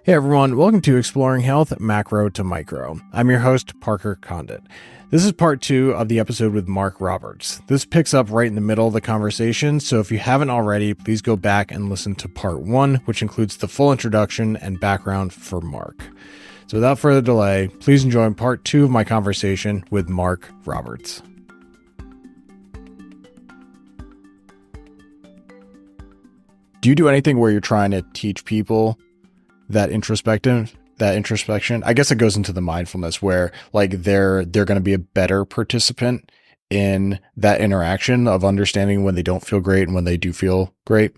Hey everyone, welcome to Exploring Health Macro to Micro. I'm your host, Parker Condit. This is part 2 of the episode with Mark Roberts. This picks up right in the middle of the conversation, so if you haven't already, please go back and listen to part 1, which includes the full introduction and background for Mark. So without further delay, please enjoy part 2 of my conversation with Mark Roberts. Do you do anything where you're trying to teach people that introspection? I guess it goes into the mindfulness where like they're going to be a better participant in that interaction of understanding when they don't feel great and when they do feel great.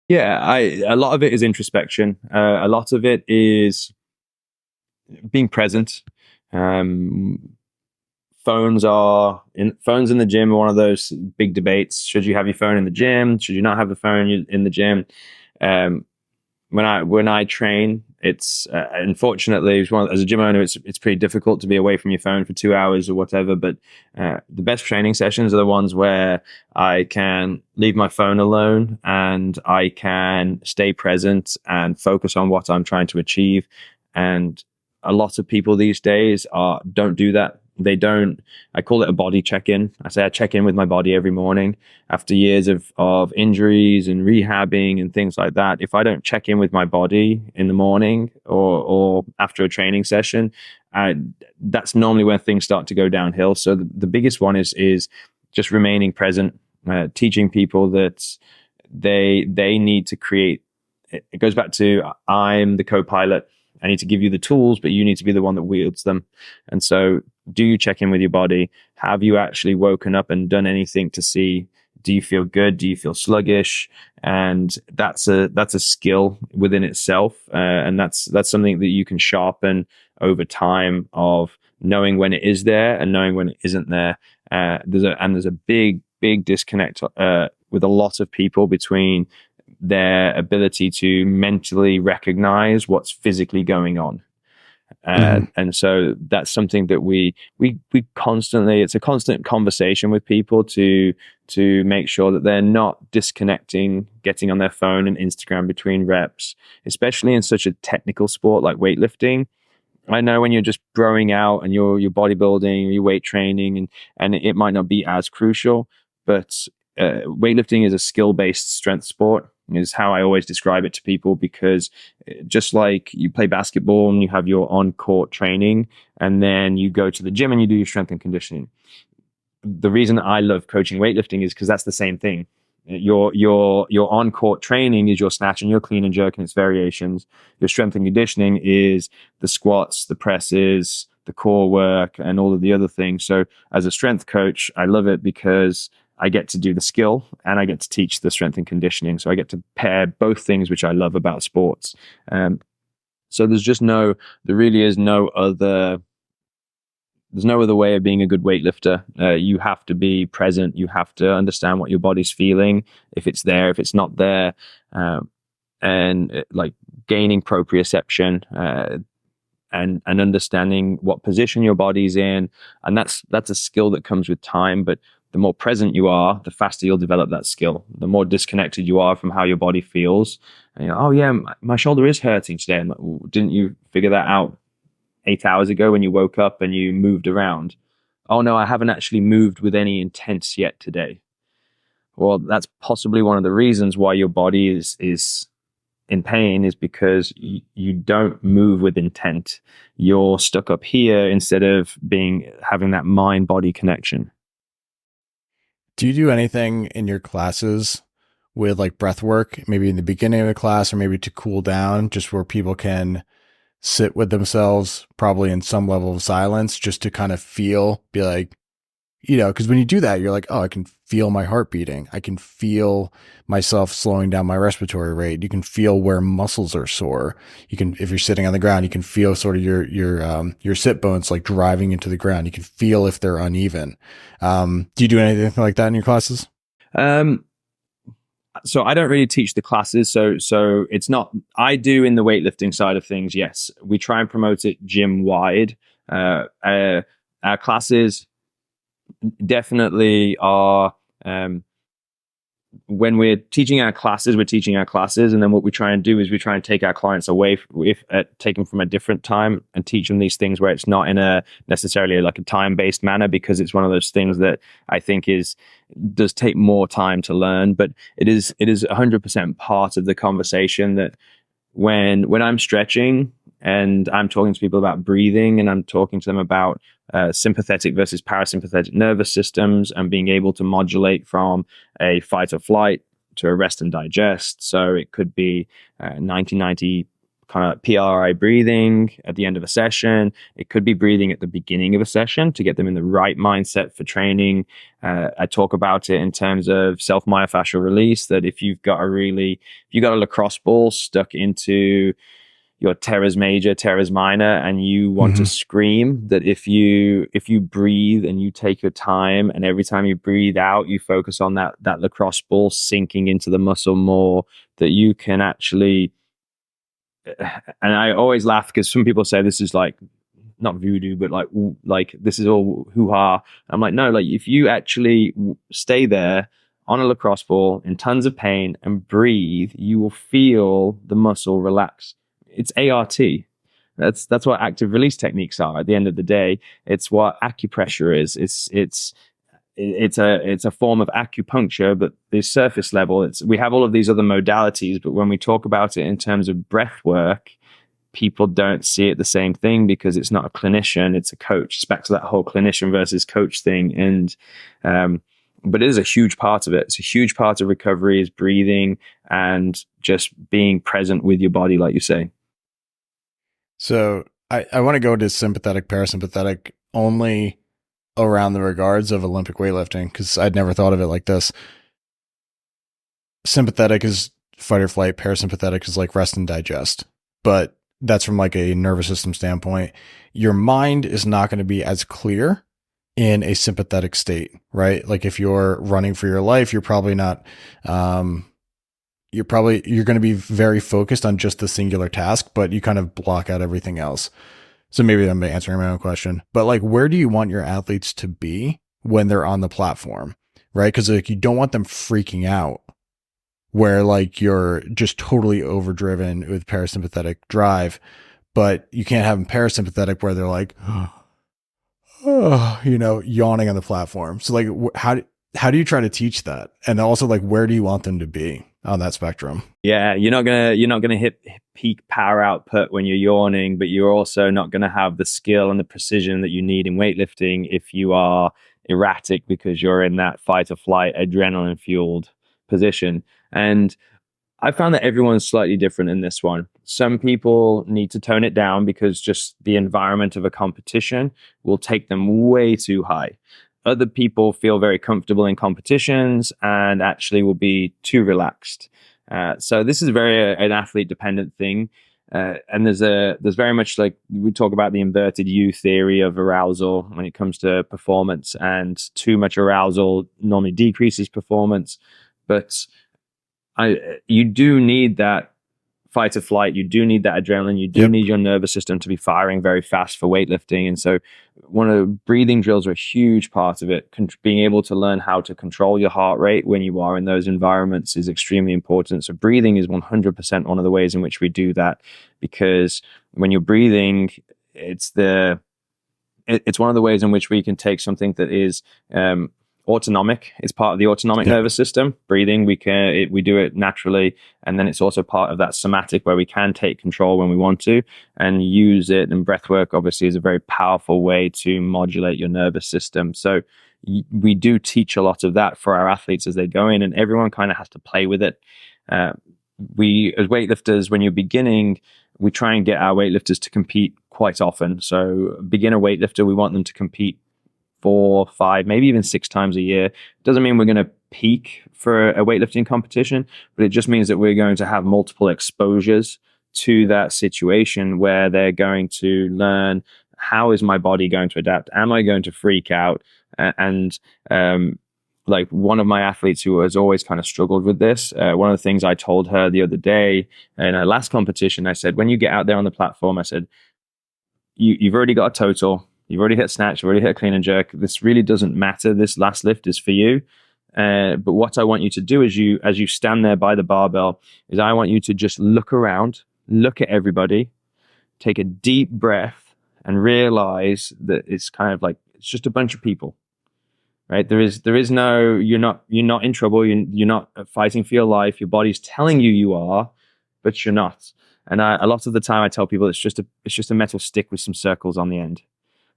Yeah, a lot of it is introspection. A lot of it is being present. Phones in the gym are one of those big debates. Should you have your phone in the gym? Should you not have the phone in the gym? When I train, it's unfortunately as a gym owner, it's pretty difficult to be away from your phone for 2 hours or whatever. But the best training sessions are the ones where I can leave my phone alone and I can stay present and focus on what I'm trying to achieve. And a lot of people these days don't do that. They don't. I call it a body check-in. I say I check in with my body every morning after years of injuries and rehabbing and things like that. If I don't check in with my body in the morning or after a training session, that's normally when things start to go downhill. So the biggest one is just remaining present, teaching people that they need to create. It goes back to I'm the co-pilot. I need to give you the tools, but you need to be the one that wields them. And so do you check in with your body? Have you actually woken up and done anything to see, do you feel good? Do you feel sluggish? And that's a skill within itself. And that's something that you can sharpen over time of knowing when it is there and knowing when it isn't there. There's a big disconnect with a lot of people between their ability to mentally recognize what's physically going on. And so that's something that we constantly, it's a constant conversation with people to make sure that they're not disconnecting, getting on their phone and Instagram between reps, especially in such a technical sport like weightlifting. I know when you're just growing out and you're bodybuilding, your weight training, and it might not be as crucial, but weightlifting is a skill-based strength sport, is how I always describe it to people, because just like you play basketball and you have your on-court training and then you go to the gym and you do your strength and conditioning. The reason I love coaching weightlifting is because that's the same thing. Your on-court training is your snatch and your clean and jerk and its variations. Your strength and conditioning is the squats, the presses, the core work, and all of the other things. So as a strength coach, I love it because I get to do the skill and I get to teach the strength and conditioning. So I get to pair both things, which I love about sports. So there really is no other way of being a good weightlifter. You have to be present. You have to understand what your body's feeling, if it's there, if it's not there, and like gaining proprioception, and understanding what position your body's in. And that's a skill that comes with time, but the more present you are, the faster you'll develop that skill. The more disconnected you are from how your body feels. And oh yeah, my shoulder is hurting today. I'm like, didn't you figure that out 8 hours ago when you woke up and you moved around? Oh no, I haven't actually moved with any intent yet today. Well, that's possibly one of the reasons why your body is in pain, is because you don't move with intent. You're stuck up here instead of having that mind-body connection. Do you do anything in your classes with like breath work, maybe in the beginning of a class or maybe to cool down, just where people can sit with themselves, probably in some level of silence, just to kind of be like, because when you do that, you're like, oh, I can feel my heart beating. I can feel myself slowing down my respiratory rate. You can feel where muscles are sore. You can, if you're sitting on the ground, you can feel sort of your sit bones like driving into the ground. You can feel if they're uneven. Do you do anything like that in your classes? So I don't really teach the classes. So it's not, I do in the weightlifting side of things. Yes, we try and promote it gym wide. Our classes definitely are when we're teaching our classes, we're teaching our classes, and then what we try and do is we try and take our clients away, take them from a different time and teach them these things where it's not in a necessarily like a time-based manner, because it's one of those things that I think does take more time to learn, but it is 100% part of the conversation that when I'm stretching and I'm talking to people about breathing and I'm talking to them about sympathetic versus parasympathetic nervous systems and being able to modulate from a fight or flight to a rest and digest. So it could be 1990 kind of PRI breathing at the end of a session. It could be breathing at the beginning of a session to get them in the right mindset for training. I talk about it in terms of self-myofascial release, that if you've got a lacrosse ball stuck into your teres major, teres minor, and you want to scream, that if you breathe and you take your time, and every time you breathe out, you focus on that lacrosse ball sinking into the muscle more, that you can actually. And I always laugh because some people say this is like not voodoo, but like this is all hoo-ha. I'm like, no, like if you actually stay there on a lacrosse ball in tons of pain and breathe, you will feel the muscle relax. It's ART. That's what active release techniques are. At the end of the day, it's what acupressure is. It's a form of acupuncture, but the surface level. We have all of these other modalities, but when we talk about it in terms of breath work, people don't see it the same thing because it's not a clinician, it's a coach. It's back to that whole clinician versus coach thing. And but it is a huge part of it. It's a huge part of recovery is breathing and just being present with your body, like you say. So I want to go to sympathetic, parasympathetic only around the regards of Olympic weightlifting, because I'd never thought of it like this. Sympathetic is fight or flight, parasympathetic is like rest and digest. But that's from like a nervous system standpoint. Your mind is not going to be as clear in a sympathetic state, right? Like if you're running for your life, you're probably not, you're going to be very focused on just the singular task, but you kind of block out everything else. So maybe I'm answering my own question, but like, where do you want your athletes to be when they're on the platform, right? Because like you don't want them freaking out where like you're just totally overdriven with parasympathetic drive, but you can't have them parasympathetic where they're like, oh, yawning on the platform. So like, how do you try to teach that? And also like, where do you want them to be on that spectrum? Yeah, you're not gonna hit peak power output when you're yawning, but you're also not gonna have the skill and the precision that you need in weightlifting if you are erratic because you're in that fight or flight, adrenaline fueled position. And I found that everyone's slightly different in this one. Some people need to tone it down because just the environment of a competition will take them way too high. Other people feel very comfortable in competitions and actually will be too relaxed. So this is very an athlete dependent thing. And there's very much like we talk about the inverted U theory of arousal when it comes to performance, and too much arousal normally decreases performance. But you do need that fight or flight. You do need that adrenaline. You do need your nervous system to be firing very fast for weightlifting. And so one of the breathing drills are a huge part of it. Being able to learn how to control your heart rate when you are in those environments is extremely important. So breathing is 100% one of the ways in which we do that, because when you're breathing, it's one of the ways in which we can take something that is autonomic. It's part of the autonomic nervous system. Breathing, we do it naturally, and then it's also part of that somatic where we can take control when we want to and use it. And breathwork obviously is a very powerful way to modulate your nervous system. So we do teach a lot of that for our athletes as they go in, and everyone kind of has to play with it. We as weightlifters, when you're beginning, we try and get our weightlifters to compete quite often. So beginner weightlifter, we want them to compete 4, 5, maybe even 6 times a year. Doesn't mean we're going to peak for a weightlifting competition, but it just means that we're going to have multiple exposures to that situation where they're going to learn, how is my body going to adapt? Am I going to freak out? And like one of my athletes who has always kind of struggled with this, one of the things I told her the other day in her last competition, I said, when you get out there on the platform, I said, you've already got a total. You've already hit snatch, you've already hit a clean and jerk. This really doesn't matter. This last lift is for you. But what I want you to do as you stand there by the barbell is I want you to just look around, look at everybody, take a deep breath, and realize that it's kind of like it's just a bunch of people, right? There is no you're not in trouble. You're not fighting for your life. Your body's telling you you are, but you're not. And a lot of the time, I tell people it's just a metal stick with some circles on the end.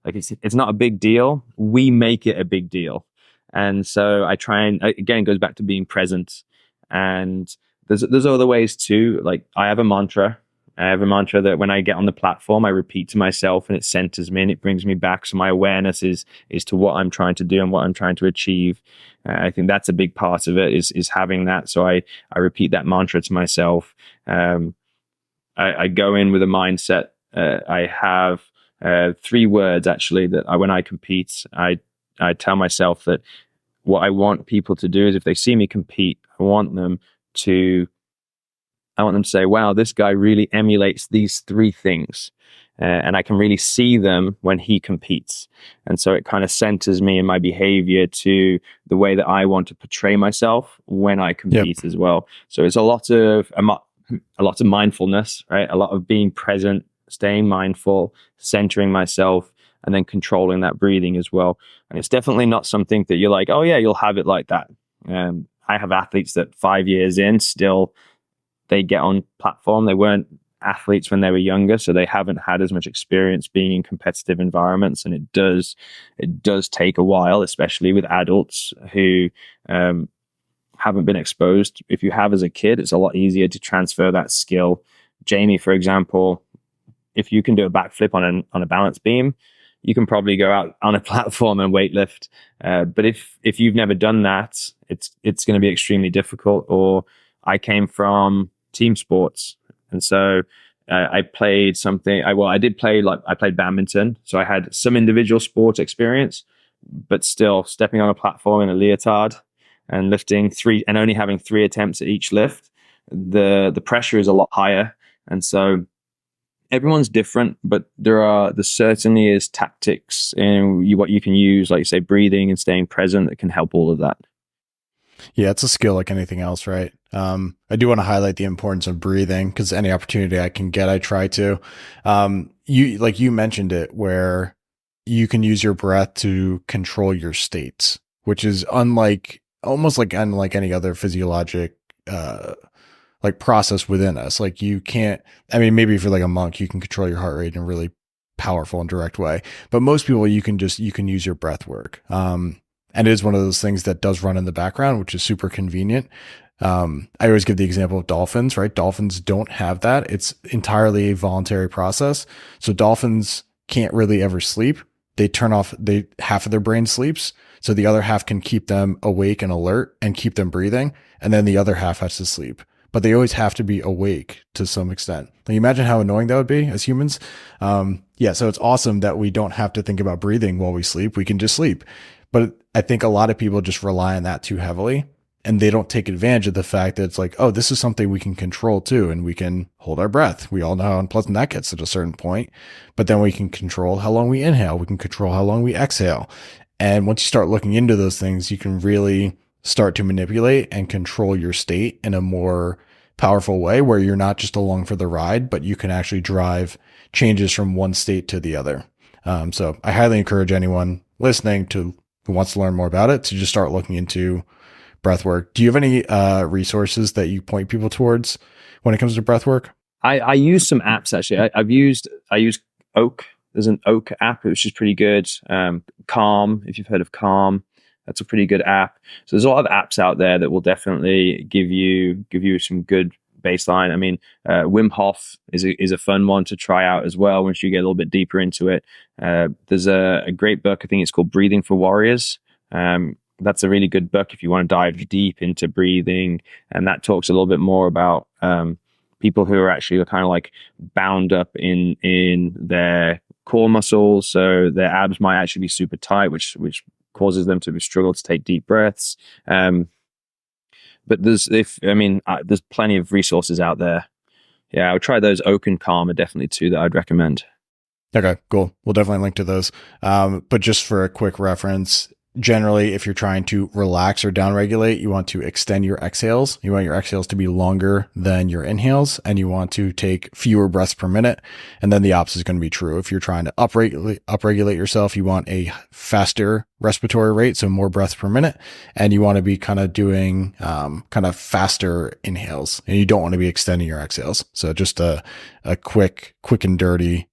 Like it's not a big deal. We make it a big deal. And so I try and again, it goes back to being present. And there's other ways too. Like I have a mantra. I have a mantra that when I get on the platform, I repeat to myself, and it centers me and it brings me back. So my awareness is to what I'm trying to do and what I'm trying to achieve. I think that's a big part of it is having that. So I repeat that mantra to myself. I go in with a mindset. I have 3 words actually that when I compete, I tell myself that what I want people to do is if they see me compete, I want them to say, wow, this guy really emulates these 3 things. And I can really see them when he competes. And so it kind of centers me in my behavior to the way that I want to portray myself when I compete as well. So it's a lot of mindfulness, right? A lot of being present, staying mindful, centering myself, and then controlling that breathing as well. And it's definitely not something that you're like, oh yeah, you'll have it like that. I have athletes that 5 years in still, they get on platform. They weren't athletes when they were younger, so they haven't had as much experience being in competitive environments. And it does take a while, especially with adults who haven't been exposed. If you have as a kid, it's a lot easier to transfer that skill. Jamie, for example, if you can do a backflip on a balance beam, you can probably go out on a platform and weightlift. But if you've never done that, it's going to be extremely difficult. Or I came from team sports, and so I played something. I played badminton, so I had some individual sports experience, but still stepping on a platform in a leotard and lifting 3 and only having 3 attempts at each lift, the pressure is a lot higher. And so everyone's different, but there certainly is tactics in what you can use, like you say, breathing and staying present, that can help all of that. Yeah, it's a skill like anything else, right? I do want to highlight the importance of breathing because any opportunity I can get, I try to. You mentioned it, where you can use your breath to control your states, which is almost unlike any other physiologic like process within us. Like you can't. I mean, maybe if you're like a monk, you can control your heart rate in a really powerful and direct way. But most people, you can use your breath work. And it is one of those things that does run in the background, which is super convenient. I always give the example of dolphins, right? Dolphins don't have that. It's entirely a voluntary process. So dolphins can't really ever sleep. They turn off, half of their brain sleeps. So the other half can keep them awake and alert and keep them breathing. And then the other half has to sleep. But they always have to be awake to some extent. Like imagine how annoying that would be as humans. So it's awesome that we don't have to think about breathing while we sleep. We can just sleep. But I think a lot of people just rely on that too heavily, and they don't take advantage of the fact that it's like, oh, this is something we can control too. And we can hold our breath. We all know how unpleasant that gets at a certain point, but then we can control how long we inhale. We can control how long we exhale. And once you start looking into those things, you can really start to manipulate and control your state in a more powerful way, where you're not just along for the ride, but you can actually drive changes from one state to the other. So I highly encourage anyone listening who wants to learn more about it to just start looking into breath work. Do you have any resources that you point people towards when it comes to breath work? I use some apps actually. I use Oak. There's an Oak app which is pretty good. Calm, if you've heard of Calm, that's a pretty good app. So there's a lot of apps out there that will definitely give you some good baseline. I mean, Wim Hof is a fun one to try out as well once you get a little bit deeper into it. There's a great book, I think it's called Breathing for Warriors. That's a really good book if you want to dive deep into breathing, and that talks a little bit more about people who are actually kind of like bound up in their core muscles, so their abs might actually be super tight, which causes them to struggle to take deep breaths. But there's plenty of resources out there. Yeah, I would try those. Oak and Calm are definitely 2 that I'd recommend. Okay, cool. We'll definitely link to those. But just for a quick reference, generally, if you're trying to relax or downregulate, you want to extend your exhales. You want your exhales to be longer than your inhales, and you want to take fewer breaths per minute. And then the opposite is going to be true. If you're trying to upregulate yourself, you want a faster respiratory rate, so more breaths per minute, and you want to be kind of doing kind of faster inhales, and you don't want to be extending your exhales. So just a quick and dirty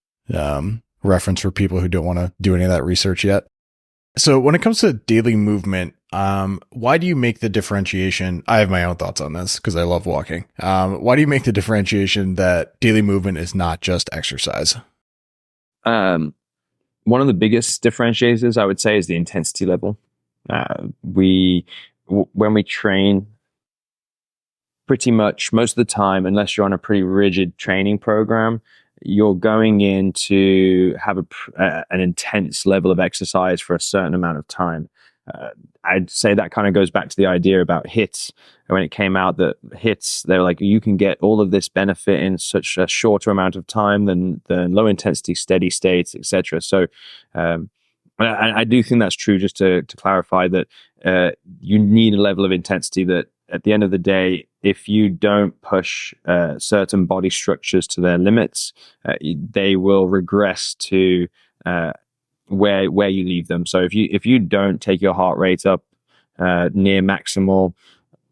reference for people who don't want to do any of that research yet. So when it comes to daily movement, why do you make the differentiation? I have my own thoughts on this because I love walking. Why do you make the differentiation that daily movement is not just exercise? One of the biggest differentiators, I would say, is the intensity level. When we train, pretty much most of the time, unless you're on a pretty rigid training program, you're going in to have an intense level of exercise for a certain amount of time. I'd say that kind of goes back to the idea about hits. When it came out that hits, they were like, you can get all of this benefit in such a shorter amount of time than low intensity, steady states, etc. So I do think that's true. Just to clarify that you need a level of intensity that at the end of the day, if you don't push certain body structures to their limits, they will regress to where you leave them. So if you don't take your heart rate up near maximal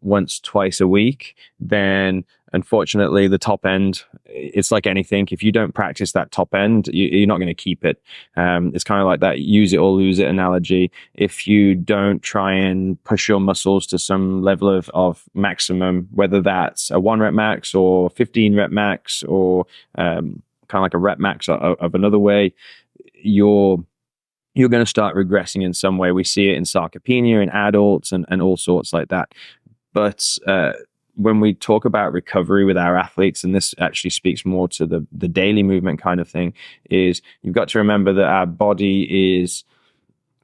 once, twice a week, then unfortunately the top end, it's like anything. If you don't practice that top end, you're not going to keep it. It's kind of like that use it or lose it analogy. If you don't try and push your muscles to some level of maximum, whether that's a 1 rep max or 15 rep max or kind of like a rep max of another way, you're going to start regressing in some way. We see it in sarcopenia in adults and all sorts like that. But when we talk about recovery with our athletes, and this actually speaks more to the daily movement kind of thing, is you've got to remember that our body is,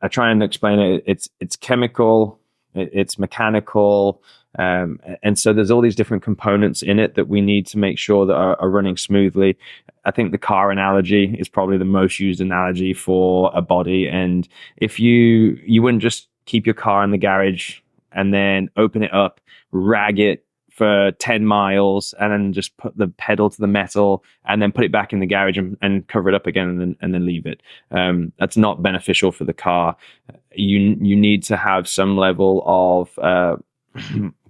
I try and explain it, it's chemical, it's mechanical, and so there's all these different components in it that we need to make sure that are running smoothly. I think the car analogy is probably the most used analogy for a body. And if you wouldn't just keep your car in the garage and then open it up, rag it for 10 miles, and then just put the pedal to the metal and then put it back in the garage and cover it up again and then leave it. That's not beneficial for the car. You need to have some level of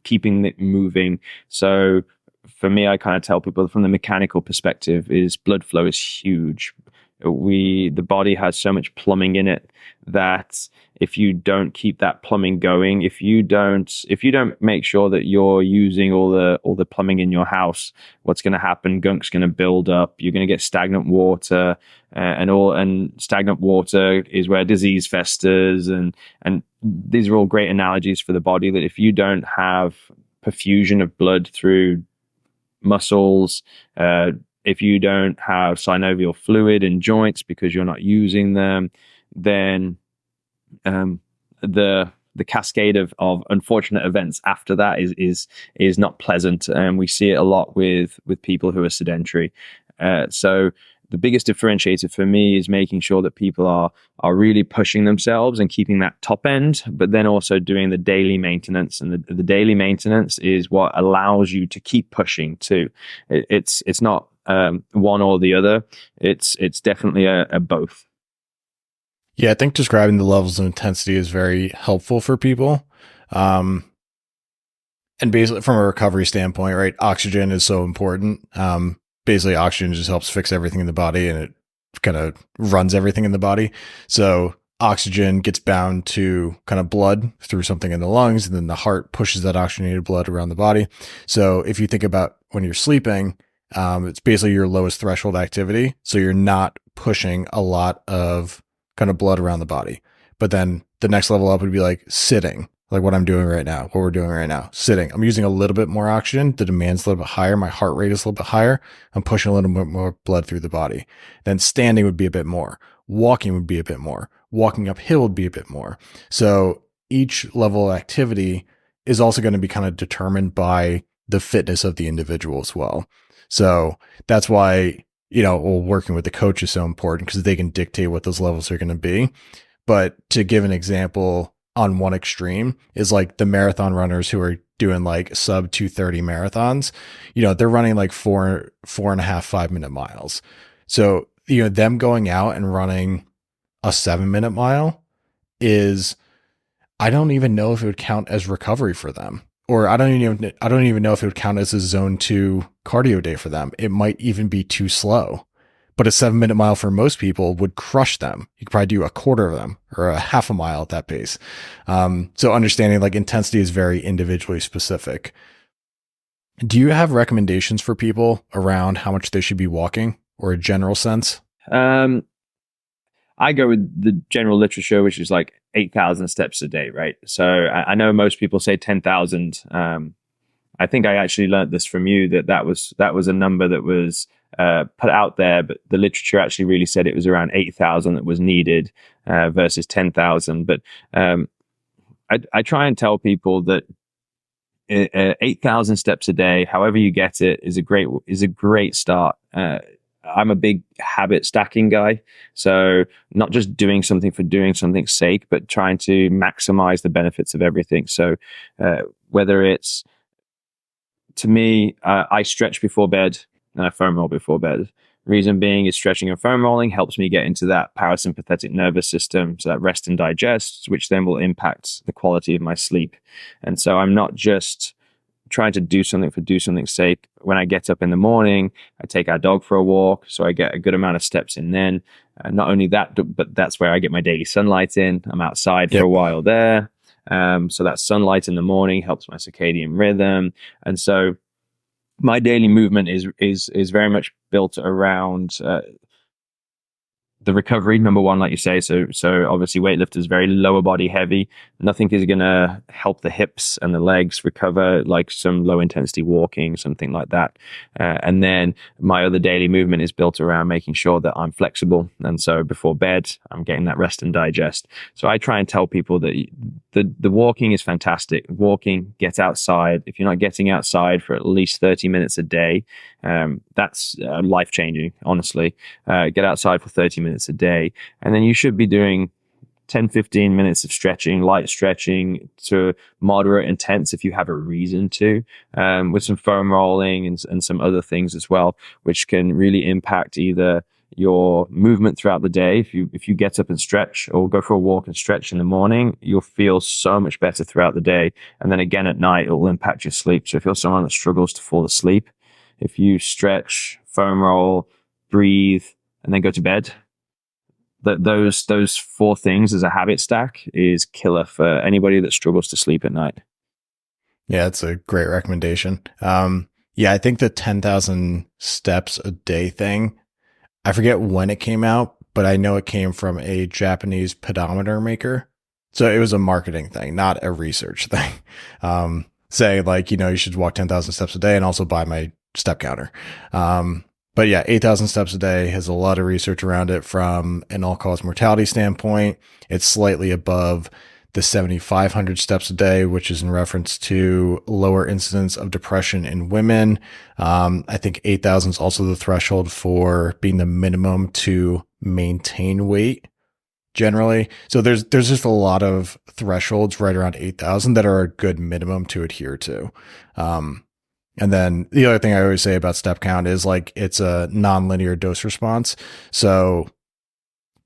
keeping it moving. So for me, I kind of tell people from the mechanical perspective is blood flow is huge. The body has so much plumbing in it that if you don't keep that plumbing going, if you don't make sure that you're using all the plumbing in your house, what's going to happen? Gunk's going to build up. You're going to get stagnant water, and stagnant water is where disease festers. And these are all great analogies for the body. That if you don't have perfusion of blood through muscles, if you don't have synovial fluid in joints because you're not using them, then the cascade of unfortunate events after that is not pleasant, and we see it a lot with people who are sedentary. So the biggest differentiator for me is making sure that people are really pushing themselves and keeping that top end, but then also doing the daily maintenance. And the daily maintenance is what allows you to keep pushing too. It's not one or the other. It's definitely a both. Yeah, I think describing the levels of intensity is very helpful for people. And basically from a recovery standpoint, right, oxygen is so important. Basically oxygen just helps fix everything in the body, and it kind of runs everything in the body. So oxygen gets bound to kind of blood through something in the lungs, and then the heart pushes that oxygenated blood around the body. So if you think about when you're sleeping, it's basically your lowest threshold activity. So you're not pushing a lot of kind of blood around the body. But then the next level up would be like sitting, like what I'm doing right now, what we're doing right now, sitting. I'm using a little bit more oxygen. The demand's a little bit higher. My heart rate is a little bit higher. I'm pushing a little bit more blood through the body. Then standing would be a bit more. Walking would be a bit more. Walking uphill would be a bit more. So each level of activity is also going to be kind of determined by the fitness of the individual as well. So that's why, working with the coach is so important, because they can dictate what those levels are going to be. But to give an example, on one extreme is like the marathon runners who are doing like sub 230 marathons. They're running like 4.5, 5 minute miles. So, them going out and running a 7 minute mile is, I don't even know if it would count as recovery for them. Or I don't even know if it would count as a zone 2 cardio day for them. It might even be too slow. But a 7 minute mile for most people would crush them. You could probably do a quarter of them or a half a mile at that pace. So understanding like intensity is very individually specific. Do you have recommendations for people around how much they should be walking, or a general sense? Um, I go with the general literature, which is like 8,000 steps a day, right? So I know most people say 10,000. I think I actually learned this from you, that was a number that was put out there, but the literature actually really said it was around 8,000 that was needed versus 10,000. But I try and tell people that 8,000 steps a day, however you get it, is a great start. I'm a big habit stacking guy. So not just doing something for doing something's sake, but trying to maximize the benefits of everything. So whether it's, to me, I stretch before bed and I foam roll before bed. Reason being is stretching and foam rolling helps me get into that parasympathetic nervous system, so that rest and digest, which then will impact the quality of my sleep. And so I'm not just trying to do something for do something's sake. When I get up in the morning, I take our dog for a walk, so I get a good amount of steps in then. Not only that, but that's where I get my daily sunlight in. I'm outside for a while there. So that sunlight in the morning helps my circadian rhythm. And so my daily movement is very much built around the recovery, number one, like you say. So obviously weightlifter is very lower body heavy. Nothing is going to help the hips and the legs recover like some low intensity walking, something like that. And then my other daily movement is built around making sure that I'm flexible. And so before bed, I'm getting that rest and digest. So I try and tell people that the walking is fantastic. Walking, get outside. If you're not getting outside for at least 30 minutes a day, that's life changing, honestly. Get outside for 30 minutes a day. And then you should be doing 10, 15 minutes of stretching, light stretching to moderate intense if you have a reason to, with some foam rolling and some other things as well, which can really impact either your movement throughout the day. If you get up and stretch or go for a walk and stretch in the morning, you'll feel so much better throughout the day. And then again at night, it will impact your sleep. So if you're someone that struggles to fall asleep, if you stretch, foam roll, breathe, and then go to bed, those four things as a habit stack is killer for anybody that struggles to sleep at night. Yeah, it's a great recommendation. I think the 10,000 steps a day thing, I forget when it came out, but I know it came from a Japanese pedometer maker. So it was a marketing thing, not a research thing. Say like, you should walk 10,000 steps a day and also buy my step counter. But yeah, 8,000 steps a day has a lot of research around it from an all-cause mortality standpoint. It's slightly above the 7,500 steps a day, which is in reference to lower incidence of depression in women. I think 8,000 is also the threshold for being the minimum to maintain weight generally. So there's just a lot of thresholds right around 8,000 that are a good minimum to adhere to. And then the other thing I always say about step count is like it's a non-linear dose response. So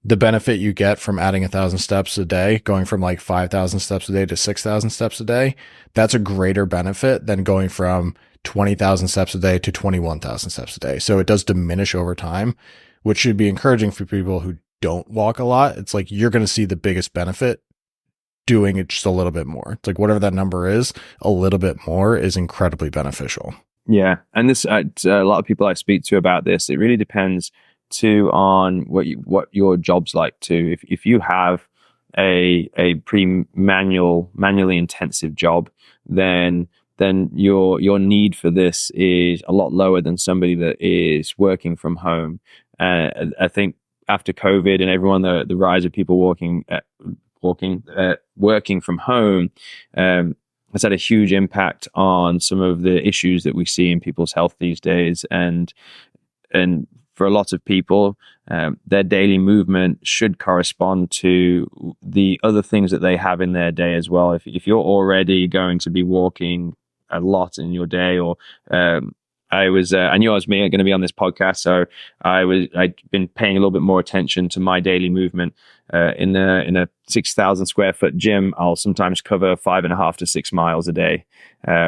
the benefit you get from adding 1,000 steps a day, going from like 5,000 steps a day to 6,000 steps a day, that's a greater benefit than going from 20,000 steps a day to 21,000 steps a day. So it does diminish over time, which should be encouraging for people who don't walk a lot. It's like you're going to see the biggest benefit doing it just a little bit more. It's like whatever that number is, a little bit more is incredibly beneficial. Yeah. And this, a lot of people I speak to about this, it really depends too on what your job's like too. If you have a pretty manually intensive job, then your need for this is a lot lower than somebody that is working from home. I think after COVID and everyone, the rise of people working from home has had a huge impact on some of the issues that we see in people's health these days. And for a lot of people, their daily movement should correspond to the other things that they have in their day as well. If you're already going to be walking a lot in your day, or I knew I was going to be on this podcast, so I'd been paying a little bit more attention to my daily movement. In a 6,000 square foot gym, I'll sometimes cover 5.5 to 6 miles a day,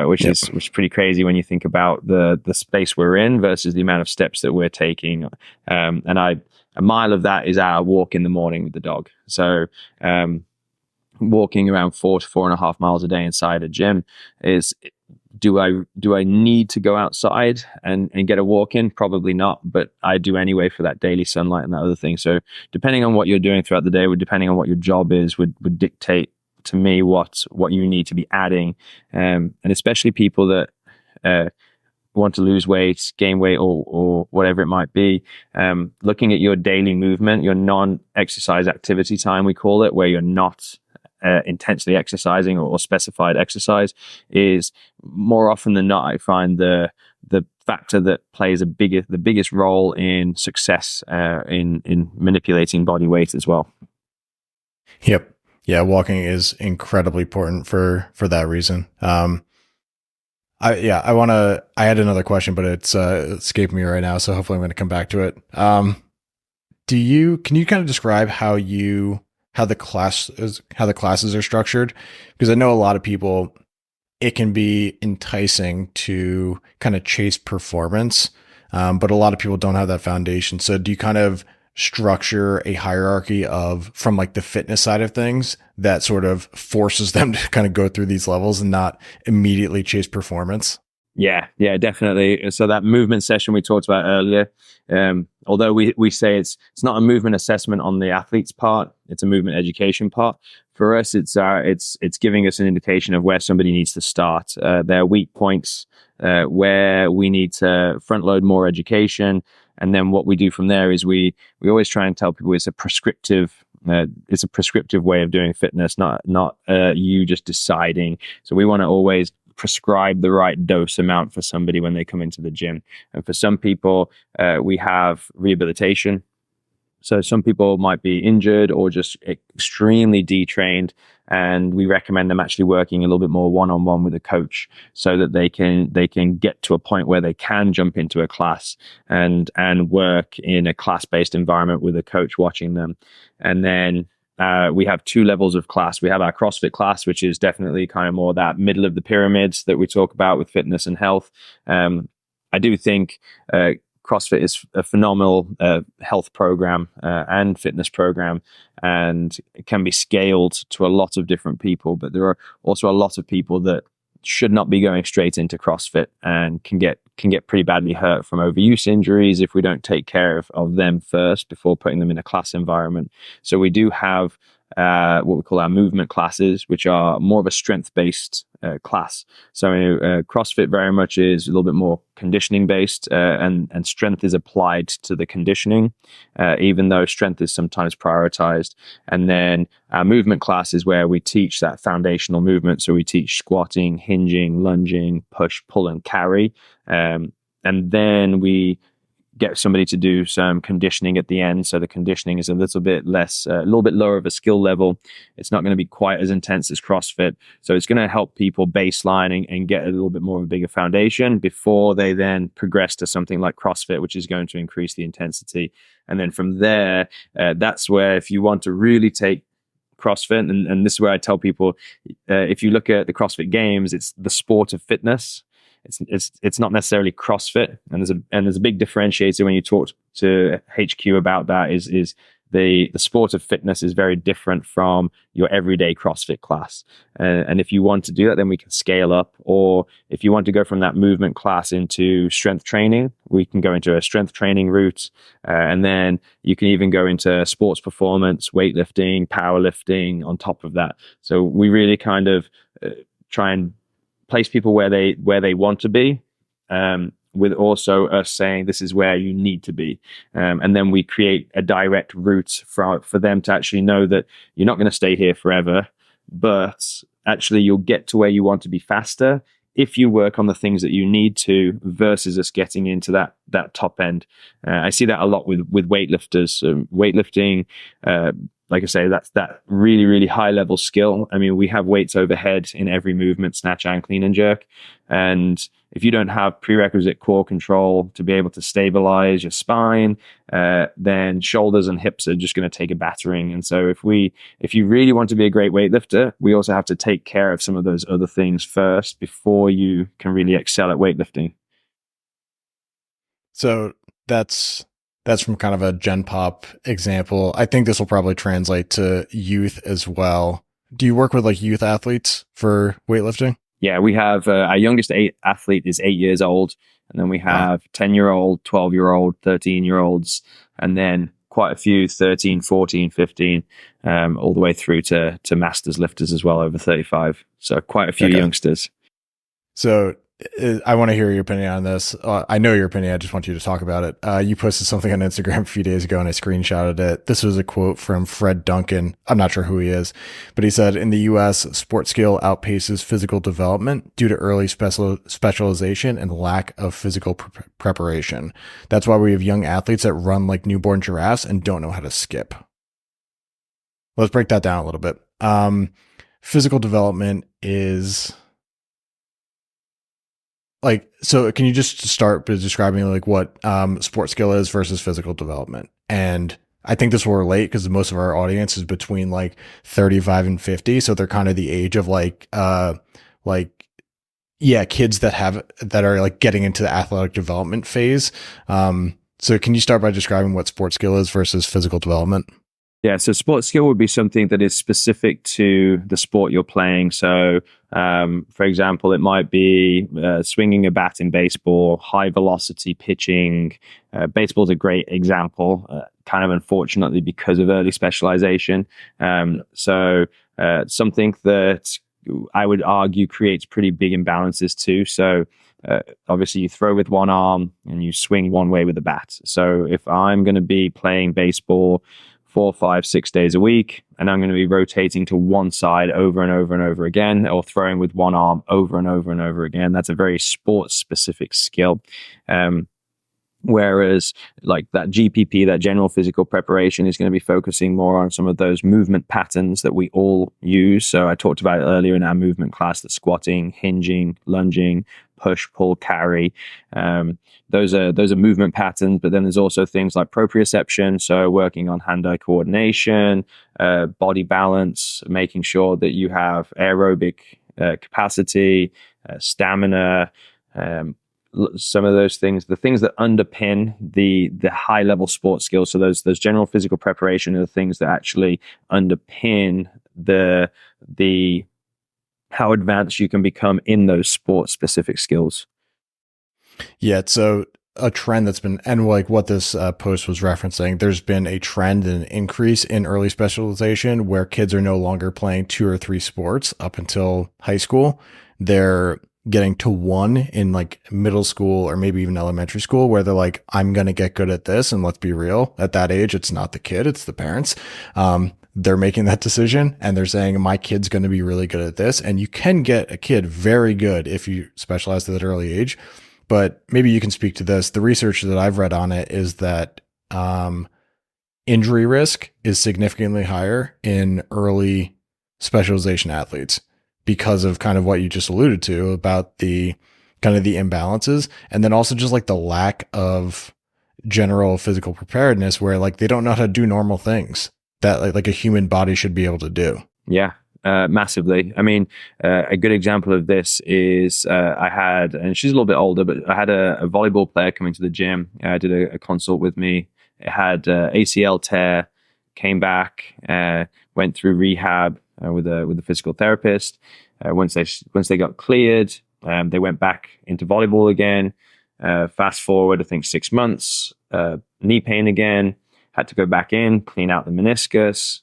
which Yep. is pretty crazy when you think about the space we're in versus the amount of steps that we're taking. And a mile of that is our walk in the morning with the dog. So walking around 4 to 4.5 miles a day inside a gym is. Do I need to go outside and get a walk in? Probably not, but I do anyway for that daily sunlight and that other thing. So depending on what you're doing throughout the day, depending on what your job is, would dictate to me what you need to be adding. And especially people that want to lose weight, gain weight, or whatever it might be, looking at your daily movement, your non-exercise activity time, we call it, where you're not intensely exercising or specified exercise, is more often than not, I find the factor that plays the biggest role in success in manipulating body weight as well. Yep. Yeah, walking is incredibly important for that reason. I had another question, but it's escaping me right now, so hopefully I'm going to come back to it. Can you kind of describe how the classes are structured? Because I know a lot of people, it can be enticing to kind of chase performance, but a lot of people don't have that foundation. So do you kind of structure a hierarchy from like the fitness side of things that sort of forces them to kind of go through these levels and not immediately chase performance? Yeah, definitely. So that movement session we talked about earlier, although we say it's not a movement assessment on the athlete's part, it's a movement education part. For us, it's giving us an indication of where somebody needs to start, their weak points, where we need to front load more education, and then what we do from there is we always try and tell people it's a prescriptive way of doing fitness, not you just deciding. So we want to always prescribe the right dose amount for somebody when they come into the gym. And for some people, we have rehabilitation. So some people might be injured or just extremely detrained, and we recommend them actually working a little bit more one-on-one with a coach so that they can get to a point where they can jump into a class and work in a class-based environment with a coach watching them. And then we have 2 levels of class. We have our CrossFit class, which is definitely kind of more that middle of the pyramids that we talk about with fitness and health. I do think CrossFit is a phenomenal health program and fitness program, and it can be scaled to a lot of different people. But there are also a lot of people that should not be going straight into CrossFit and can get pretty badly hurt from overuse injuries if we don't take care of them first before putting them in a class environment. So we do have what we call our movement classes, which are more of a strength-based class. So CrossFit very much is a little bit more conditioning-based, and strength is applied to the conditioning, even though strength is sometimes prioritized. And then our movement class is where we teach that foundational movement. So we teach squatting, hinging, lunging, push, pull, and carry. And then we get somebody to do some conditioning at the end. So the conditioning is a little bit lower of a skill level. It's not going to be quite as intense as CrossFit. So it's going to help people baseline and get a little bit more of a bigger foundation before they then progress to something like CrossFit, which is going to increase the intensity. And then from there, that's where if you want to really take CrossFit, and this is where I tell people, if you look at the CrossFit Games, it's the sport of fitness. It's not necessarily CrossFit, and there's a big differentiator when you talk to HQ about that. Is the sport of fitness is very different from your everyday CrossFit class, and if you want to do that, then we can scale up. Or if you want to go from that movement class into strength training, we can go into a strength training route, and then you can even go into sports performance, weightlifting, powerlifting on top of that. So we really kind of try and place people where they want to be, with also us saying this is where you need to be, and then we create a direct route for them to actually know that you're not going to stay here forever, but actually you'll get to where you want to be faster if you work on the things that you need to versus us getting into that top end. I see that a lot with weightlifters. Weightlifting, like I say, that's that really, really high level skill. I mean, we have weights overhead in every movement, snatch and clean and jerk. And if you don't have prerequisite core control to be able to stabilize your spine, then shoulders and hips are just going to take a battering. And so if you really want to be a great weightlifter, we also have to take care of some of those other things first before you can really excel at weightlifting. So that's from kind of a Gen Pop example. I think this will probably translate to youth as well. Do you work with like youth athletes for weightlifting? Yeah, we have our youngest athlete is 8 years old, and then we have 10-year-old, 12-year-old, 13-year-olds, and then quite a few 13, 14, 15, all the way through to masters lifters as well, over 35. So quite a few youngsters. So I want to hear your opinion on this. I know your opinion. I just want you to talk about it. You posted something on Instagram a few days ago and I screenshotted it. This was a quote from Fred Duncan. I'm not sure who he is, but he said, in the US, sport skill outpaces physical development due to early specialization and lack of physical preparation. That's why we have young athletes that run like newborn giraffes and don't know how to skip. Let's break that down a little bit. Physical development is... like, so can you just start by describing like what sport skill is versus physical development? And I think this will relate because most of our audience is between like 35 and 50. So they're kind of the age of kids that are like getting into the athletic development phase. So can you start by describing what sport skill is versus physical development? Yeah, so sports skill would be something that is specific to the sport you're playing. So, for example, it might be swinging a bat in baseball, high velocity pitching. Baseball's a great example, kind of unfortunately because of early specialization. So something that I would argue creates pretty big imbalances too. So obviously you throw with one arm and you swing one way with the bat. So if I'm going to be playing baseball 4, 5, 6 days a week, and I'm going to be rotating to one side over and over and over again, or throwing with one arm over and over and over again. That's a very sports specific skill. Whereas like that GPP, that general physical preparation, is going to be focusing more on some of those movement patterns that we all use. So I talked about it earlier in our movement class, the squatting, hinging, lunging, push, pull, carry. Those are movement patterns, but then there's also things like proprioception. So working on hand-eye coordination, body balance, making sure that you have aerobic capacity, stamina, some of those things, the things that underpin the high level sports skills. So those general physical preparation are the things that actually underpin the how advanced you can become in those sport specific skills. Yeah, so a trend that's been, and like what this post was referencing, there's been a trend and an increase in early specialization where kids are no longer playing 2 or 3 sports up until high school. They're getting to 1 in like middle school or maybe even elementary school, where they're like, I'm going to get good at this. And let's be real, at that age, it's not the kid, it's the parents. They're making that decision and they're saying, my kid's going to be really good at this. And you can get a kid very good if you specialize at that early age. But maybe you can speak to this. The research that I've read on it is that injury risk is significantly higher in early specialization athletes because of kind of what you just alluded to about the kind of the imbalances. And then also just like the lack of general physical preparedness where like they don't know how to do normal things that like a human body should be able to do. Yeah. Massively. I mean, a good example of this is I had, and she's a little bit older, but I had a volleyball player coming to the gym. Did a consult with me. It had ACL tear, came back, went through rehab with a physical therapist. Once they got cleared, they went back into volleyball again. Fast forward, I think 6 months, knee pain again. Had to go back in, clean out the meniscus,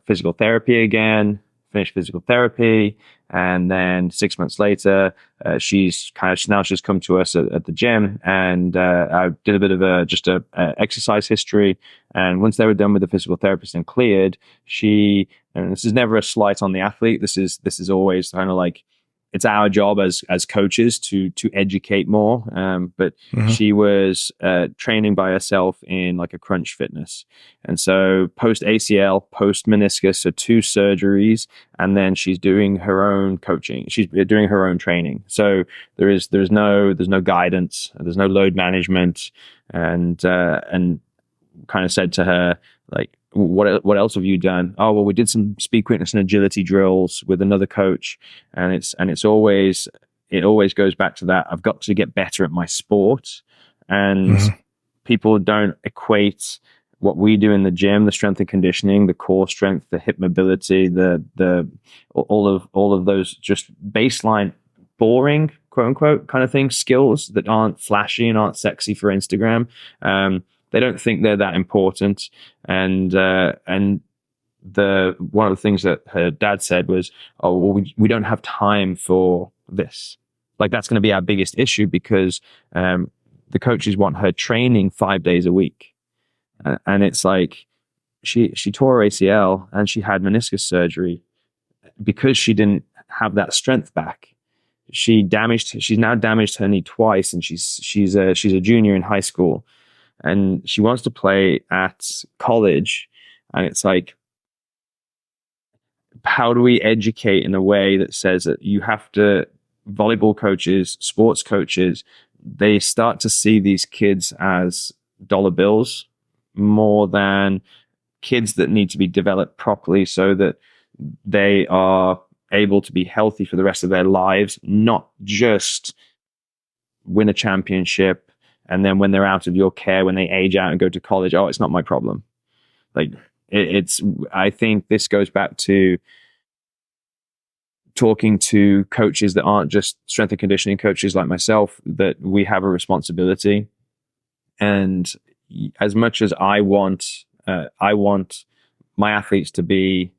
physical therapy again. Finished physical therapy, and then 6 months later, she's come to us at the gym, and I did a bit of a exercise history. And once they were done with the physical therapist and cleared, and this is never a slight on the athlete. This is always kind of like it's our job as coaches to educate more. But Hmm. she was training by herself in like a crunch fitness, and so post ACL, post meniscus, so 2 surgeries, and then she's doing her own coaching. She's doing her own training. So there's no guidance, there's no load management, and kind of said to her, like, what else have you done? Oh, well, we did some speed, quickness, and agility drills with another coach, and it always goes back to that. I've got to get better at my sport, and Hmm. people don't equate what we do in the gym, the strength and conditioning, the core strength, the hip mobility, the all of those just baseline boring, quote unquote, kind of things, skills that aren't flashy and aren't sexy for Instagram. They don't think they're that important, and the one of the things that her dad said was, "Oh, well, we don't have time for this." Like that's going to be our biggest issue because the coaches want her training 5 days a week, and it's like she tore her ACL and she had meniscus surgery because she didn't have that strength back. She's now damaged her knee twice, and she's a junior in high school, and she wants to play at college, and it's like, how do we educate in a way that says that you have to, volleyball coaches, sports coaches, they start to see these kids as dollar bills more than kids that need to be developed properly so that they are able to be healthy for the rest of their lives, not just win a championship and then when they're out of your care, when they age out and go to college, oh, it's not my problem. Like it's I think this goes back to talking to coaches that aren't just strength and conditioning coaches like myself, that we have a responsibility. And as much as I want my athletes to be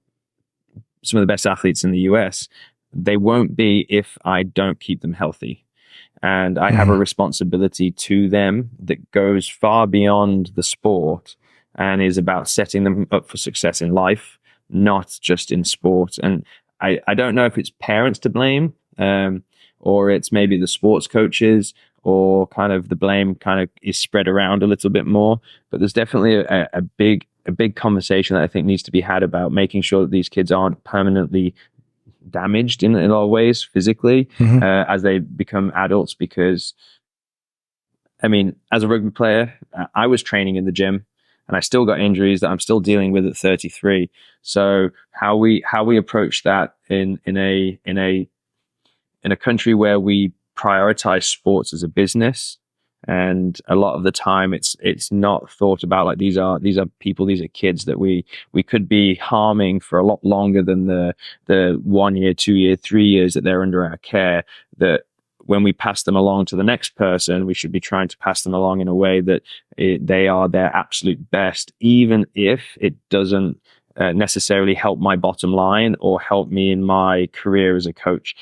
some of the best athletes in the US, they won't be if I don't keep them healthy. And I have a responsibility to them that goes far beyond the sport and is about setting them up for success in life, not just in sport. And I don't know if it's parents to blame, or it's maybe the sports coaches, or kind of the blame kind of is spread around a little bit more. But there's definitely a big conversation that I think needs to be had about making sure that these kids aren't permanently damaged in a lot of ways physically Hmm. as they become adults. Because I mean, as a rugby player, I was training in the gym and I still got injuries that I'm still dealing with at 33. So how we approach that in a country where we prioritize sports as a business, and a lot of the time it's not thought about, like these are people, these are kids that we could be harming for a lot longer than the 1 year, 2 year, 3 years that they're under our care. That when we pass them along to the next person, we should be trying to pass them along in a way that they are their absolute best, even if it doesn't necessarily help my bottom line or help me in my career as a coach.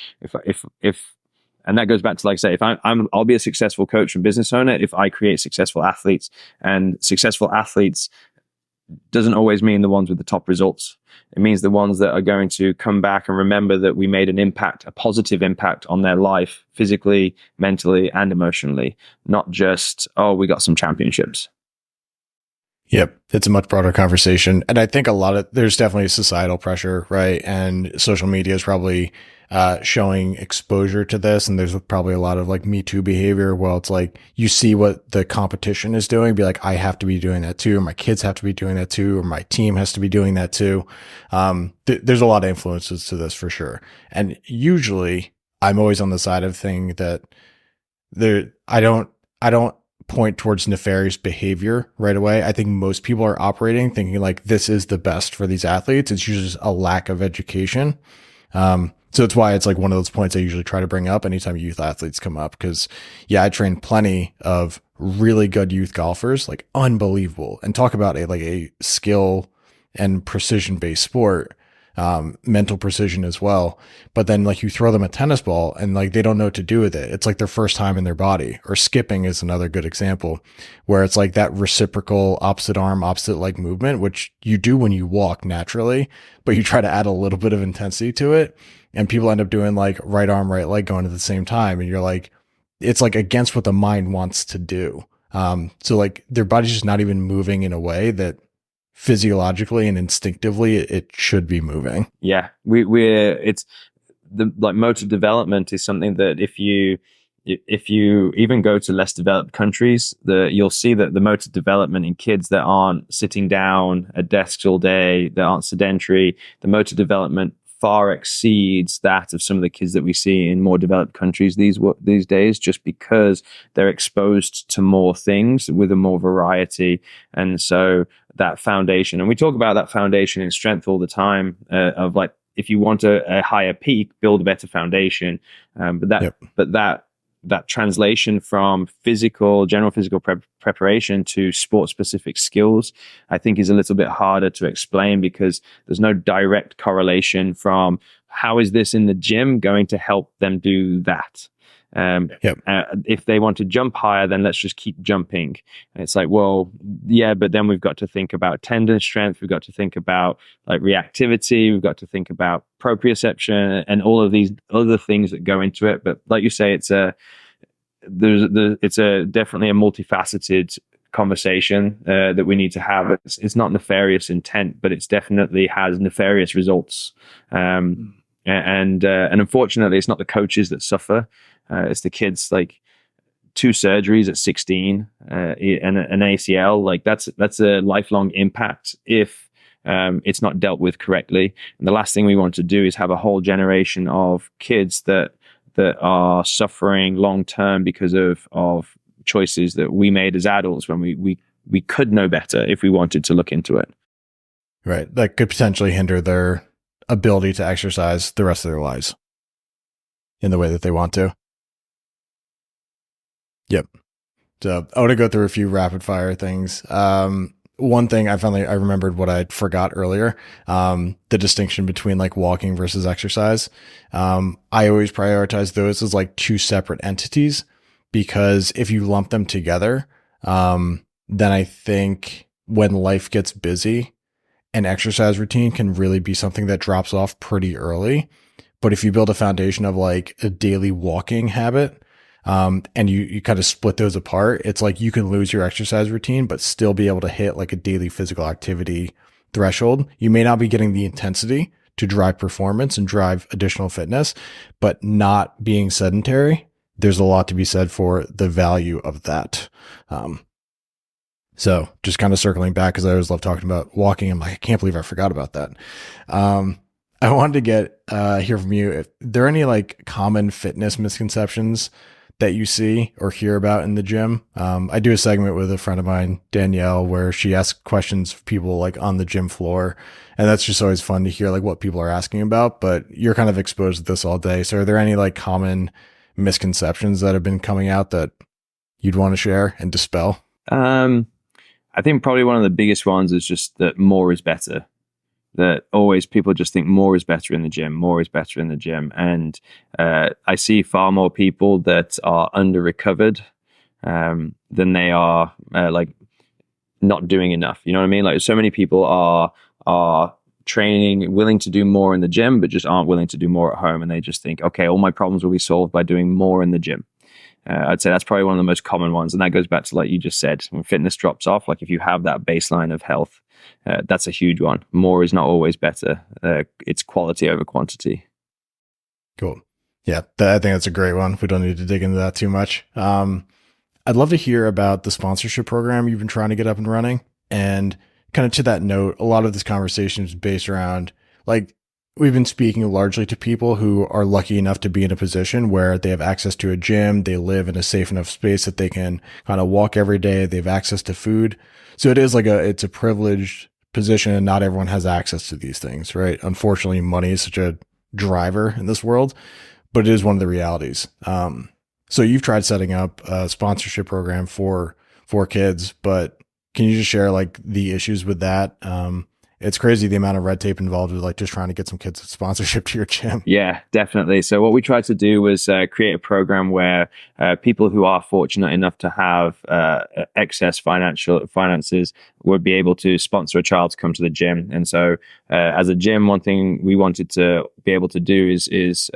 If and that goes back to, like I say, if I'll be a successful coach and business owner if I create successful athletes. And successful athletes doesn't always mean the ones with the top results. It means the ones that are going to come back and remember that we made an impact, a positive impact on their life, physically, mentally, and emotionally, not just, oh, we got some championships. Yep. It's a much broader conversation. And I think there's definitely societal pressure, right? And social media is probably showing exposure to this. And there's probably a lot of like Me Too behavior. Well, it's like you see what the competition is doing, be like, I have to be doing that too, or my kids have to be doing that too, or my team has to be doing that too. There's a lot of influences to this for sure. And usually I'm always on the side of thing that I don't point towards nefarious behavior right away. I think most people are operating thinking like this is the best for these athletes. It's usually just a lack of education. So it's why it's like one of those points I usually try to bring up anytime youth athletes come up. Cause yeah, I train plenty of really good youth golfers, like unbelievable, and talk about a skill and precision based sport. Mental precision as well. But then like you throw them a tennis ball and like they don't know what to do with it. It's like their first time in their body. Or skipping is another good example where it's like that reciprocal opposite arm, opposite leg movement, which you do when you walk naturally, but you try to add a little bit of intensity to it. and people end up doing like right arm, right leg going at the same time. And you're like, it's like against what the mind wants to do. So like their body's just not even moving in a way that physiologically and instinctively it should be moving. Yeah, we're it's the like motor development is something that if you even go to less developed countries, you'll see that the motor development in kids that aren't sitting down at desks all day, that aren't sedentary, the motor development far exceeds that of some of the kids that we see in more developed countries these days, just because they're exposed to more things with a more variety. And so that foundation, and we talk about that foundation in strength all the time, of like, if you want a higher peak, build a better foundation. Yep. But that translation from general physical preparation to sport specific skills, I think is a little bit harder to explain, because there's no direct correlation from how is this in the gym going to help them do that. Yep. If they want to jump higher, then let's just keep jumping. And it's like, well, yeah, but then we've got to think about tendon strength. We've got to think about like reactivity. We've got to think about proprioception and all of these other things that go into it. But like you say, it's definitely a multifaceted conversation that we need to have. It's not nefarious intent, but it's definitely has nefarious results. And unfortunately, it's not the coaches that suffer. It's the kids. Like 2 surgeries at 16 and an ACL. Like that's a lifelong impact if it's not dealt with correctly. And the last thing we want to do is have a whole generation of kids that are suffering long term because of choices that we made as adults when we could know better if we wanted to look into it. Right. That could potentially hinder their ability to exercise the rest of their lives in the way that they want to. Yep. So I want to go through a few rapid fire things. One thing I remembered what I forgot earlier, the distinction between like walking versus exercise. I always prioritize those as like 2 separate entities, because if you lump them together, then I think when life gets busy, an exercise routine can really be something that drops off pretty early. But if you build a foundation of like a daily walking habit, and you kind of split those apart, it's like you can lose your exercise routine, but still be able to hit like a daily physical activity threshold. You may not be getting the intensity to drive performance and drive additional fitness, but not being sedentary, there's a lot to be said for the value of that. So just kind of circling back, because I always love talking about walking. I'm like, I can't believe I forgot about that. I wanted to hear from you if there are any like common fitness misconceptions that you see or hear about in the gym. I do a segment with a friend of mine, Danielle, where she asks questions of people like on the gym floor. And that's just always fun to hear like what people are asking about, but you're kind of exposed to this all day. So are there any like common misconceptions that have been coming out that you'd want to share and dispel? I think probably one of the biggest ones is just that more is better. That always people just think more is better in the gym, more is better in the gym. And I see far more people that are under recovered than they are like not doing enough. You know what I mean? Like so many people are training, willing to do more in the gym, but just aren't willing to do more at home. And they just think, okay, all my problems will be solved by doing more in the gym. I'd say that's probably one of the most common ones. And that goes back to, like you just said, when fitness drops off, like if you have that baseline of health, that's a huge one. More is not always better. It's quality over quantity. Cool. Yeah, I think that's a great one. We don't need to dig into that too much. I'd love to hear about the sponsorship program you've been trying to get up and running. And kind of to that note, a lot of this conversation is based around like, we've been speaking largely to people who are lucky enough to be in a position where they have access to a gym. They live in a safe enough space that they can kind of walk every day. They have access to food. So it is like it's a privileged position, and not everyone has access to these things, right? Unfortunately, money is such a driver in this world, but it is one of the realities. So you've tried setting up a sponsorship program for kids, but can you just share like the issues with that? it's crazy the amount of red tape involved with like just trying to get some kids sponsorship to your gym. Yeah, definitely. So what we tried to do was create a program where people who are fortunate enough to have excess finances would be able to sponsor a child to come to the gym. And so, as a gym, one thing we wanted to be able to do is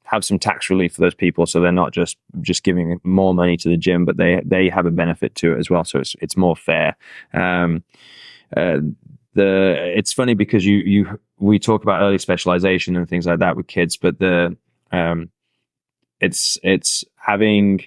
have some tax relief for those people, so they're not just giving more money to the gym, but they have a benefit to it as well. So it's more fair. Uh, it's funny because we talk about early specialization and things like that with kids, but it's having,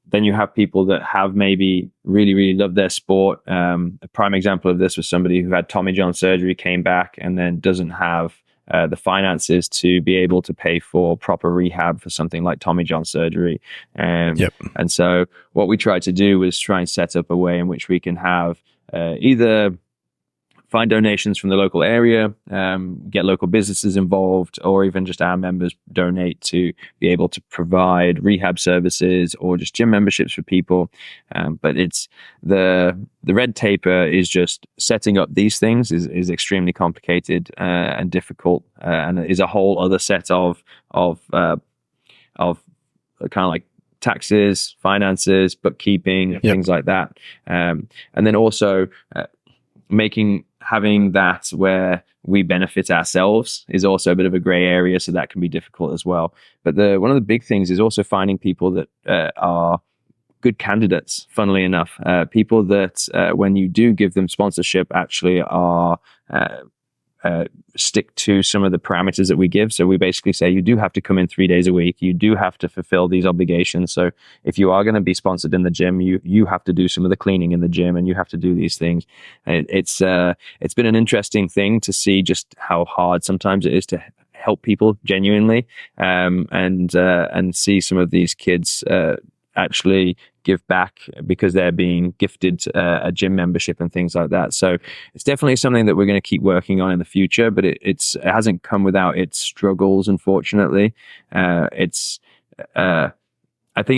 then you have people that have maybe really love their sport. A prime example of this was somebody who had Tommy John surgery, came back, and then doesn't have the finances to be able to pay for proper rehab for something like Tommy John surgery. Yep. And so what we tried to do was try and set up a way in which we can have either find donations from the local area, get local businesses involved, or even just our members donate to be able to provide rehab services or just gym memberships for people. But it's the red tape is just setting up these things is extremely complicated and difficult, and is a whole other set of kind of like taxes, finances, bookkeeping, things like that, and then also having that where we benefit ourselves is also a bit of a gray area, so that can be difficult as well. But one of the big things is also finding people that are good candidates, funnily enough, people that when you do give them sponsorship actually are stick to some of the parameters that we give. So we basically say you do have to come in 3 days a week. You do have to fulfill these obligations. So if you are going to be sponsored in the gym, you have to do some of the cleaning in the gym, and you have to do these things. And it's been an interesting thing to see just how hard sometimes it is to help people genuinely, and see some of these kids actually give back because they're being gifted a gym membership and things like that. So it's definitely something that we're going to keep working on in the future, but it hasn't come without its struggles, unfortunately. I think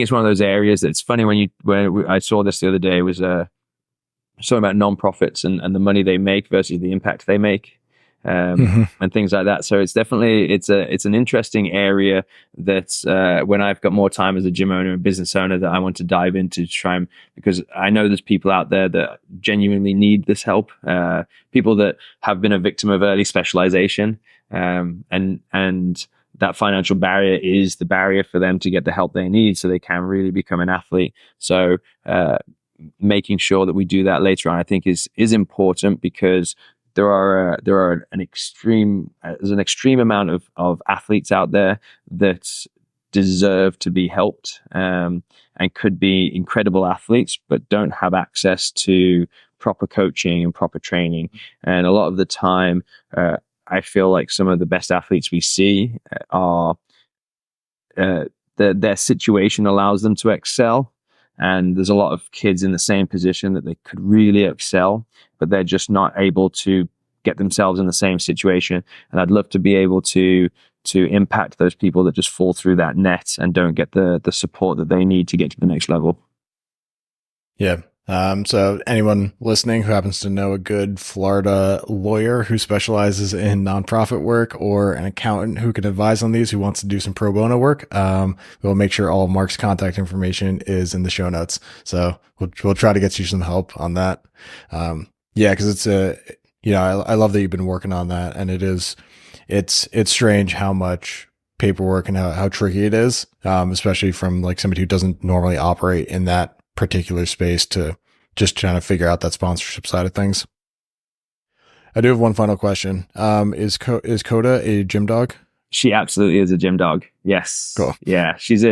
it's one of those areas that's funny when I saw this the other day, was something about nonprofits and the money they make versus the impact they make. And things like that. So it's definitely it's an interesting area that when I've got more time as a gym owner and business owner that I want to dive into to try and, because I know there's people out there that genuinely need this help. People that have been a victim of early specialization, and that financial barrier is the barrier for them to get the help they need so they can really become an athlete. So making sure that we do that later on, I think is important, because there's an extreme amount of athletes out there that deserve to be helped, and could be incredible athletes, but don't have access to proper coaching and proper training. And a lot of the time, I feel like some of the best athletes we see are their situation allows them to excel. And there's a lot of kids in the same position that they could really excel, but they're just not able to get themselves in the same situation. And I'd love to be able to impact those people that just fall through that net and don't get the support that they need to get to the next level. Yeah. So anyone listening who happens to know a good Florida lawyer who specializes in nonprofit work, or an accountant who can advise on these, who wants to do some pro bono work, we'll make sure all of Mark's contact information is in the show notes. So we'll try to get you some help on that. Yeah, cause it's I love that you've been working on that, and it's strange how much paperwork and how tricky it is, especially from like somebody who doesn't normally operate in that particular space, to just trying to figure out that sponsorship side of things. I do have one final question. Is Coda a gym dog? She absolutely is a gym dog. Yes. Cool. Yeah. She's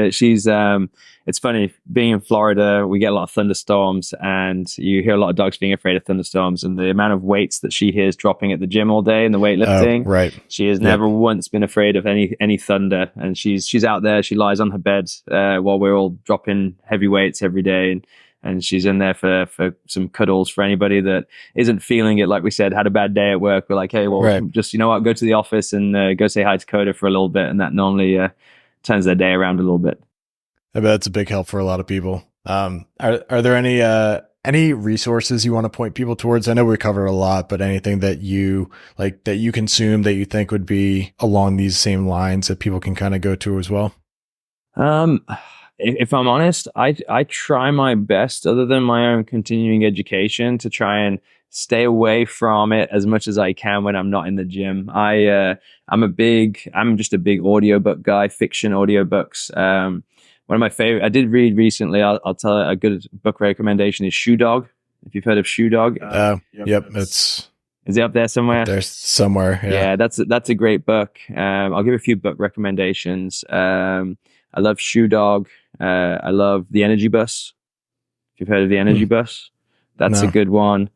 it's funny, being in Florida, we get a lot of thunderstorms, and you hear a lot of dogs being afraid of thunderstorms, and the amount of weights that she hears dropping at the gym all day and the weightlifting. Right. She has never once been afraid of any thunder. And she's out there, she lies on her bed, while we're all dropping heavy weights every day. And she's in there for some cuddles for anybody that isn't feeling it. Like we said, had a bad day at work. We're like, hey, well, just, you know what, go to the office and go say hi to Coda for a little bit. And that normally turns their day around a little bit. I bet it's a big help for a lot of people. Are there any Any resources you want to point people towards? I know we covered a lot, but anything that you like that you consume that you think would be along these same lines that people can kind of go to as well? If I'm honest, I try my best, other than my own continuing education, to try and stay away from it as much as I can when I'm not in the gym. I'm just a big audiobook guy, fiction audiobooks. One of my favorite, I did read recently, I'll tell you, a good book recommendation is Shoe Dog. If you've heard of Shoe Dog. Yep. Is it up there somewhere? There's somewhere. Yeah, that's a great book. I'll give a few book recommendations. I love Shoe Dog. I love The Energy Bus. If you've heard of The Energy Bus, that's a good one.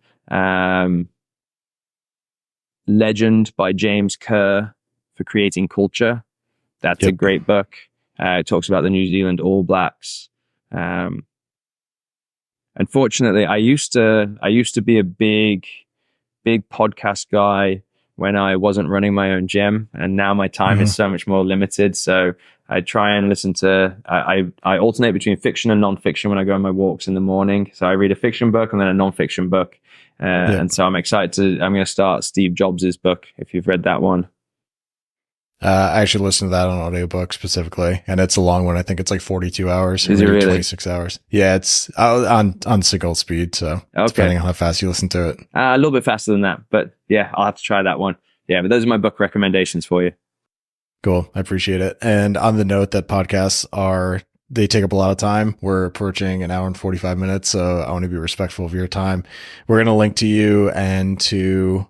Legend by James Kerr for Creating Culture. That's a great book. It talks about the New Zealand All Blacks. Unfortunately, I used to be a big podcast guy when I wasn't running my own gym, and now my time is so much more limited. So I try and listen to, I alternate between fiction and nonfiction when I go on my walks in the morning. So I read a fiction book and then a nonfiction book. And so I'm going to start Steve Jobs' book, if you've read that one. I actually listened to that on audiobook specifically, and it's a long one. I think it's like 42 hours. Is it really? 26 hours. Yeah, it's on single speed, so depending on how fast you listen to it. A little bit faster than that, but yeah, I'll have to try that one. Yeah, but those are my book recommendations for you. Cool. I appreciate it. And on the note that podcasts they take up a lot of time. We're approaching an hour and 45 minutes, so I want to be respectful of your time. We're going to link to you and to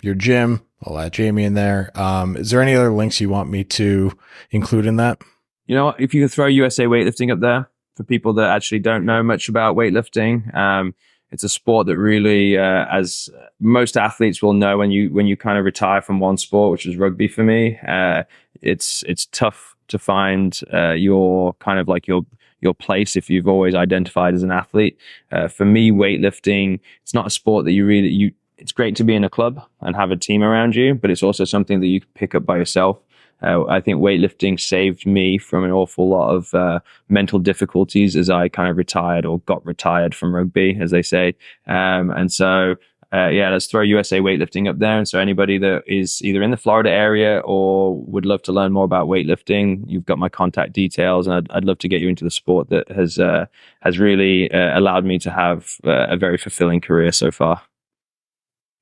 your gym. I'll add Jamie in there. Is there any other links you want me to include in that? You know what? If you could throw USA Weightlifting up there for people that actually don't know much about weightlifting. It's a sport that really, as most athletes will know, when you kind of retire from one sport, which is rugby for me, it's tough to find your kind of like your place if you've always identified as an athlete. For me, weightlifting, it's not a sport that it's great to be in a club and have a team around you, but it's also something that you can pick up by yourself. I think weightlifting saved me from an awful lot of mental difficulties as I kind of retired or got retired from rugby, as they say. And so, let's throw USA Weightlifting up there. And so anybody that is either in the Florida area or would love to learn more about weightlifting, you've got my contact details, and I'd love to get you into the sport that has really allowed me to have a very fulfilling career so far.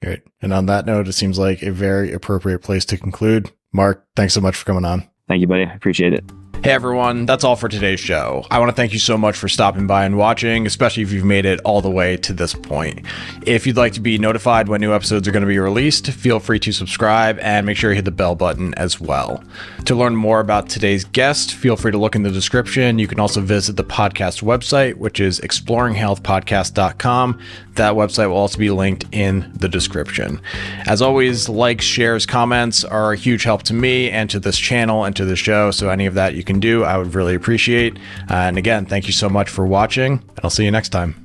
Great. And on that note, it seems like a very appropriate place to conclude. Mark, thanks so much for coming on. Thank you, buddy. I appreciate it. Hey everyone, that's all for today's show. I want to thank you so much for stopping by and watching, especially if you've made it all the way to this point. If you'd like to be notified when new episodes are going to be released, feel free to subscribe and make sure you hit the bell button as well. To learn more about today's guest, feel free to look in the description. You can also visit the podcast website, which is exploringhealthpodcast.com. That website will also be linked in the description. As always, likes, shares, comments are a huge help to me and to this channel and to the show. So any of that you can do, I would really appreciate. And again, thank you so much for watching, and I'll see you next time.